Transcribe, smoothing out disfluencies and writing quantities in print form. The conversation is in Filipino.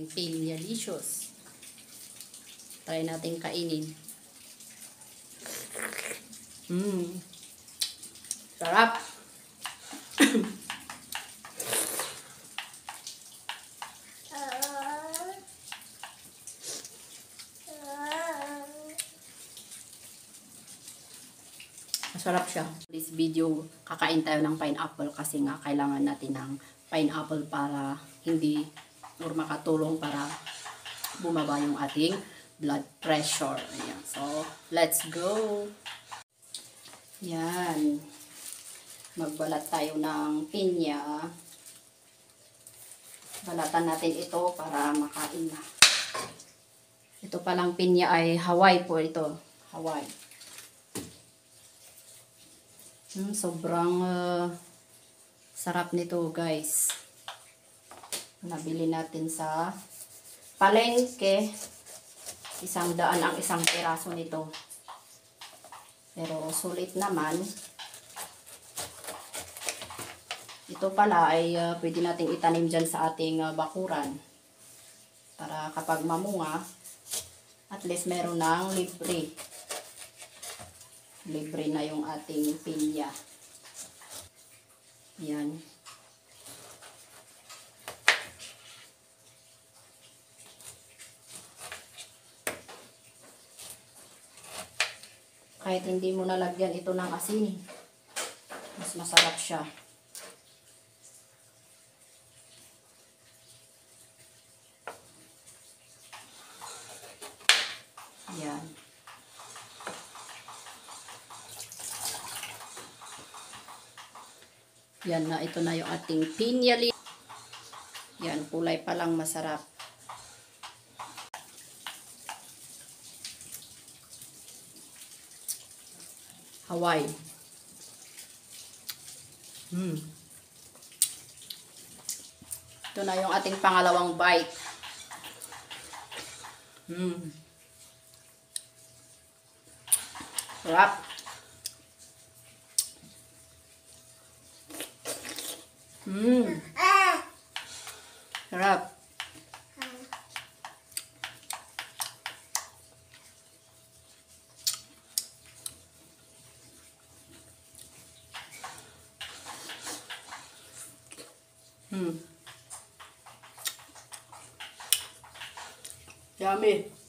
Pinyalicious. Try natin kainin. Sarap. Masarap siya. This video, kakain tayo ng pineapple kasi nga kailangan natin ng pineapple para hindi or makatulong para bumaba yung ating blood pressure. Ayan. So, let's go! Yan. Magbalat tayo ng pinya. Balatan natin ito para makain na. Ito palang pinya ay Hawaii po ito. Hawaii. Sobrang sarap nito guys. Nabili natin sa palengke. 100 ang isang piraso nito. Pero sulit naman. Ito pala ay pwede nating itanim dyan sa ating bakuran. Para kapag mamunga, at least meron ng libre. Libre na yung ating pinya. Yan. Kahit hindi mo nalagyan ito ng asin, mas masarap siya. Yan. Yan na, ito na yung ating pinya. Yan, kulay pa lang masarap. Hawaii. Ito na yung ating pangalawang bite. Sarap. Sarap. Yummy.